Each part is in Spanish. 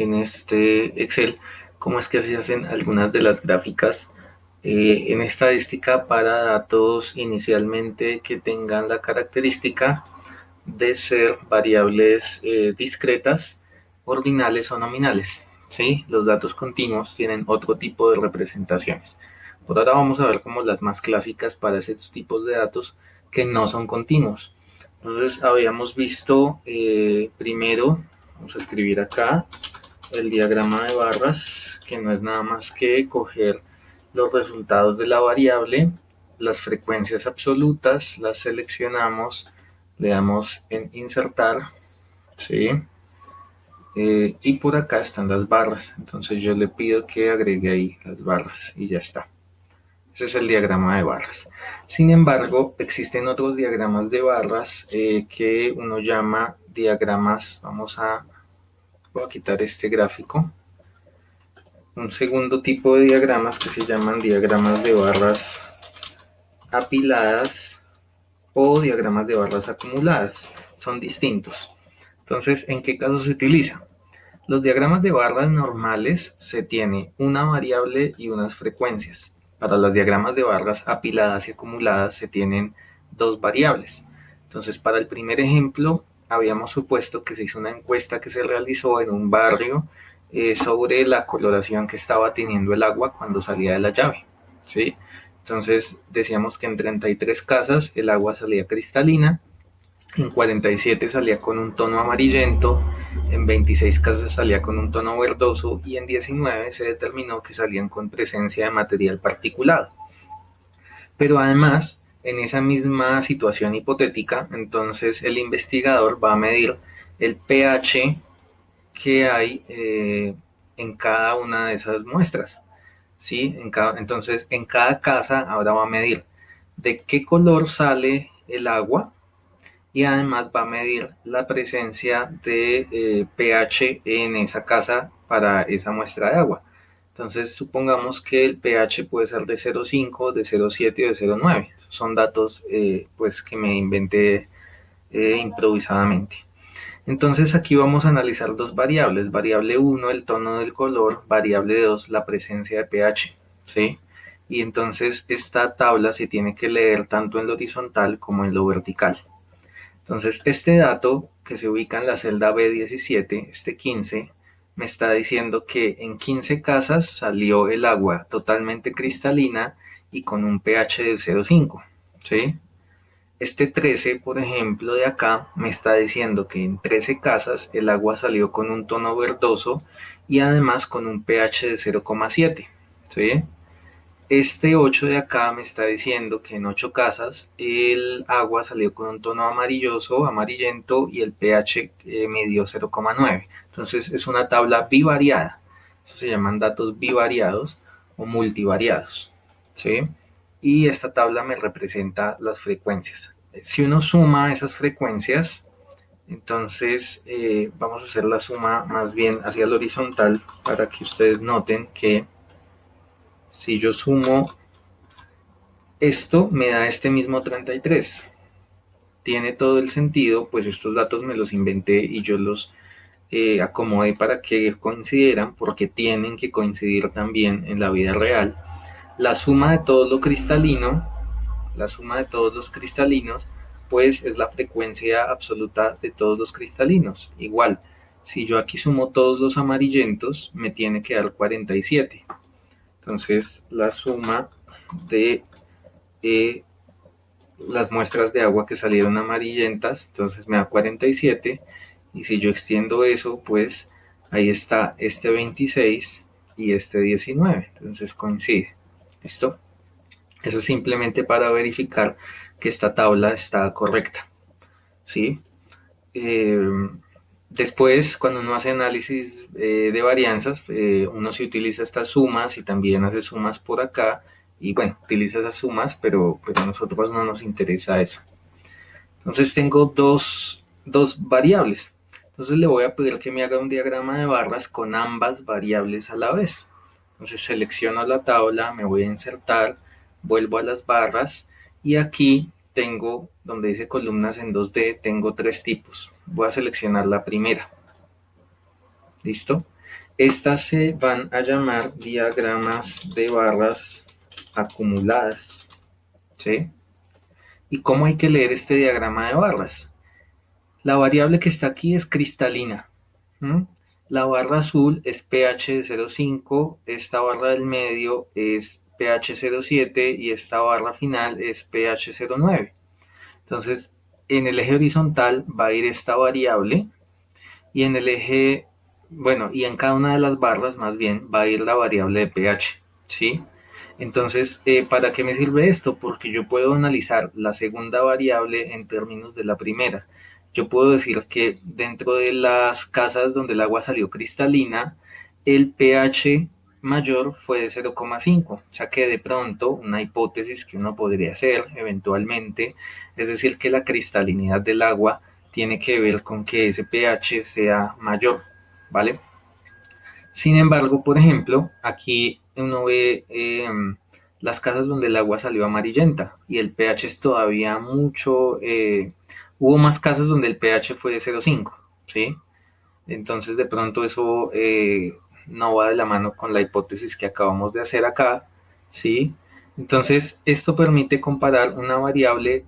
en este Excel cómo es que se hacen algunas de las gráficas en estadística para datos inicialmente que tengan la característica de ser variables discretas, ordinales o nominales. ¿Sí? Los datos continuos tienen otro tipo de representaciones. Por ahora vamos a ver como las más clásicas para esos tipos de datos que no son continuos. Entonces habíamos visto primero, vamos a escribir acá el diagrama de barras, que no es nada más que coger los resultados de la variable, las frecuencias absolutas, las seleccionamos, le damos en insertar, ¿sí? Y por acá están las barras, entonces yo le pido que agregue ahí las barras y ya está. Ese es el diagrama de barras. Sin embargo, existen otros diagramas de barras que uno llama diagramas, voy a quitar este gráfico, un segundo tipo de diagramas que se llaman diagramas de barras apiladas o diagramas de barras acumuladas. Son distintos. Entonces, ¿en qué caso se utiliza? Los diagramas de barras normales se tiene una variable y unas frecuencias. Para los diagramas de barras apiladas y acumuladas se tienen dos variables. Entonces, para el primer ejemplo, habíamos supuesto que se hizo una encuesta que se realizó en un barrio sobre la coloración que estaba teniendo el agua cuando salía de la llave. ¿Sí? Entonces, decíamos que en 33 casas el agua salía cristalina, en 47 salía con un tono amarillento, en 26 casas salía con un tono verdoso y en 19 se determinó que salían con presencia de material particulado. Pero además, en esa misma situación hipotética, entonces el investigador va a medir el pH que hay en cada una de esas muestras. ¿Sí? Entonces, en cada casa ahora va a medir de qué color sale el agua y además va a medir la presencia de pH en esa casa para esa muestra de agua. Entonces, supongamos que el pH puede ser de 0,5, de 0,7 o de 0,9. Son datos pues que me inventé improvisadamente. Entonces aquí vamos a analizar dos variables. Variable uno, el tono del color. Variable 2, la presencia de pH. ¿Sí? Y entonces esta tabla se tiene que leer tanto en lo horizontal como en lo vertical. Entonces, este dato que se ubica en la celda B17, este 15, me está diciendo que en 15 casas salió el agua totalmente cristalina y con un pH de 0,5. ¿Sí? Este 13, por ejemplo, de acá, me está diciendo que en 13 casas el agua salió con un tono verdoso y además con un pH de 0,7. ¿Sí? Este 8 de acá me está diciendo que en 8 casas el agua salió con un tono amarilloso, amarillento y el pH midió 0,9. Entonces es una tabla bivariada. Eso se llaman datos bivariados o multivariados. ¿Sí? Y esta tabla me representa las frecuencias. Si uno suma esas frecuencias, entonces vamos a hacer la suma más bien hacia el horizontal para que ustedes noten que si yo sumo esto me da este mismo 33. Tiene todo el sentido, pues estos datos me los inventé y yo los acomodé para que coincidieran, porque tienen que coincidir también en la vida real. La suma de todo lo cristalino, la suma de todos los cristalinos, pues es la frecuencia absoluta de todos los cristalinos. Igual, si yo aquí sumo todos los amarillentos, me tiene que dar 47. Entonces, la suma de las muestras de agua que salieron amarillentas, entonces me da 47, y si yo extiendo eso, pues ahí está este 26 y este 19, entonces coincide. ¿Listo? Eso es simplemente para verificar que esta tabla está correcta. ¿Sí? Eh, Después, cuando uno hace análisis de varianzas, uno se utiliza estas sumas y también hace sumas por acá. Y bueno, utiliza esas sumas, pero a nosotros no nos interesa eso. Entonces tengo dos variables. Entonces le voy a pedir que me haga un diagrama de barras con ambas variables a la vez. Entonces selecciono la tabla, me voy a insertar, vuelvo a las barras y aquí tengo, donde dice columnas en 2D, tengo tres tipos. Voy a seleccionar la primera. ¿Listo? Estas se van a llamar diagramas de barras acumuladas, ¿sí? ¿Y cómo hay que leer este diagrama de barras? La variable que está aquí es cristalina. ¿Mm? La barra azul es pH de 0,5, esta barra del medio es pH 0,7 y esta barra final es pH 0,9. Entonces, en el eje horizontal va a ir esta variable y en el eje, bueno, y en cada una de las barras más bien va a ir la variable de pH, ¿sí? Entonces, ¿para qué me sirve esto? Porque yo puedo analizar la segunda variable en términos de la primera. Yo puedo decir que dentro de las casas donde el agua salió cristalina, el pH mayor fue de 0,5, o sea que de pronto una hipótesis que uno podría hacer eventualmente, es decir, que la cristalinidad del agua tiene que ver con que ese pH sea mayor, ¿vale? Sin embargo, por ejemplo, aquí uno ve las casas donde el agua salió amarillenta y el pH es todavía mucho, hubo más casas donde el pH fue de 0,5, ¿sí? Entonces de pronto eso no va de la mano con la hipótesis que acabamos de hacer acá, ¿sí? Entonces esto permite comparar una variable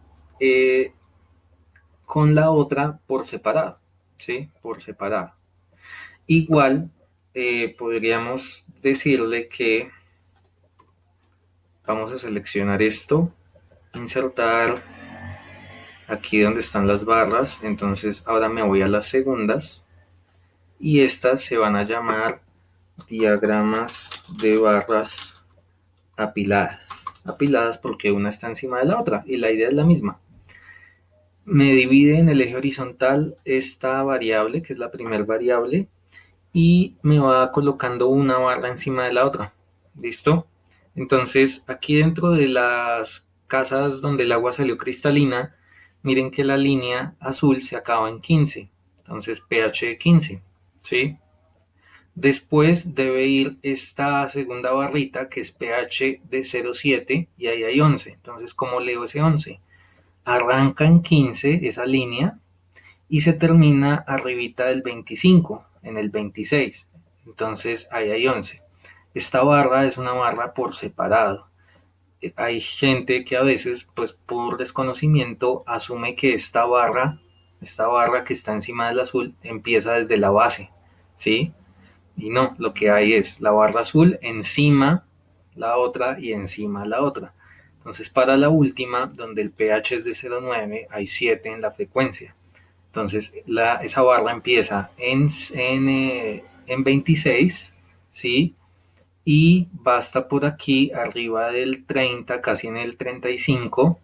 con la otra por separado, ¿sí? Por separado. Igual podríamos decirle que vamos a seleccionar esto, insertar aquí donde están las barras, entonces ahora me voy a las segundas y estas se van a llamar diagramas de barras apiladas. Apiladas porque una está encima de la otra y la idea es la misma. Me divide en el eje horizontal esta variable, que es la primera variable, y me va colocando una barra encima de la otra. ¿Listo? Entonces, aquí dentro de las casas donde el agua salió cristalina, miren que la línea azul se acaba en 15. Entonces, pH de 15. ¿Sí? Después debe ir esta segunda barrita que es pH de 0,7 y ahí hay 11. Entonces, ¿cómo leo ese 11? Arranca en 15 esa línea y se termina arribita del 25, en el 26. Entonces ahí hay 11. Esta barra es una barra por separado. Hay gente que a veces, pues por desconocimiento, asume que esta barra que está encima del azul, empieza desde la base, ¿sí? Y no, lo que hay es la barra azul encima la otra y encima la otra. Entonces para la última, donde el pH es de 0,9, hay 7 en la frecuencia. Entonces esa barra empieza en 26, ¿sí? Y va hasta por aquí, arriba del 30, casi en el 35,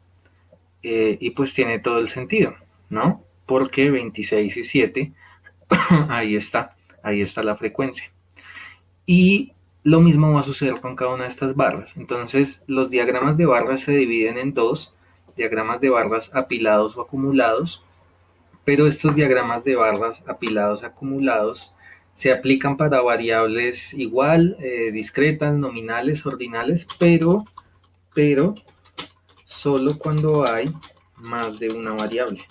y pues tiene todo el sentido, ¿no? Porque 26 y 7, ahí está la frecuencia. Y lo mismo va a suceder con cada una de estas barras. Entonces, los diagramas de barras se dividen en dos, diagramas de barras apilados o acumulados, pero estos diagramas de barras apilados acumulados se aplican para variables igual, discretas, nominales, ordinales, pero solo cuando hay más de una variable.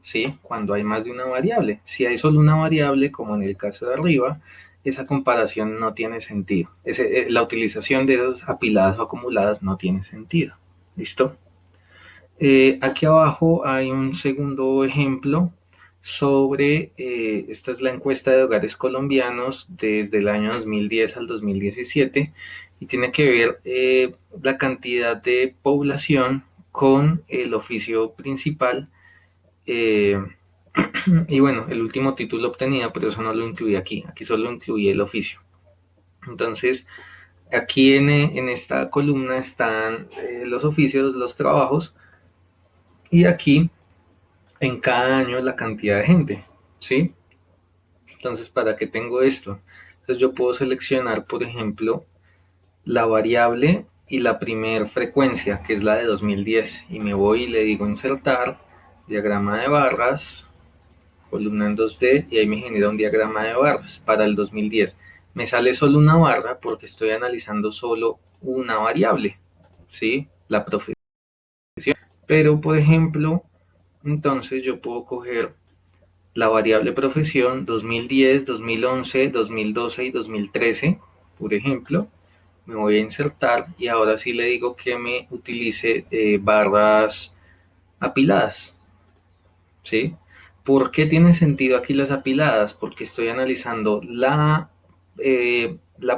¿Sí? Cuando hay más de una variable. Si hay solo una variable, como en el caso de arriba, esa comparación no tiene sentido. La utilización de esas apiladas o acumuladas no tiene sentido. ¿Listo? Aquí abajo hay un segundo ejemplo sobre, esta es la encuesta de hogares colombianos desde el año 2010 al 2017 y tiene que ver la cantidad de población con el oficio principal. eh, y bueno, el último título obtenido, pero eso no lo incluí aquí, aquí solo incluí el oficio. Entonces, aquí en esta columna están los oficios, los trabajos, y aquí en cada año la cantidad de gente, ¿sí? Entonces, ¿para qué tengo esto? Entonces yo puedo seleccionar, por ejemplo, la variable y la primer frecuencia, que es la de 2010, y me voy y le digo insertar, diagrama de barras, columna en 2D, y ahí me genera un diagrama de barras para el 2010. Me sale solo una barra porque estoy analizando solo una variable, ¿sí? La profesión. Pero, por ejemplo, entonces yo puedo coger la variable profesión 2010, 2011, 2012 y 2013, por ejemplo. Me voy a insertar y ahora sí le digo que me utilice barras apiladas, ¿sí? ¿Por qué tiene sentido aquí las apiladas? Porque estoy analizando la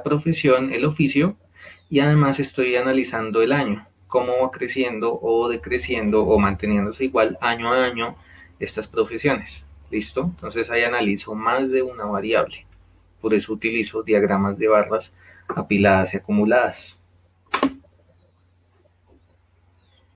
profesión, el oficio, y además estoy analizando el año, cómo va creciendo o decreciendo o manteniéndose igual año a año estas profesiones. ¿Listo? Entonces ahí analizo más de una variable. Por eso utilizo diagramas de barras apiladas y acumuladas.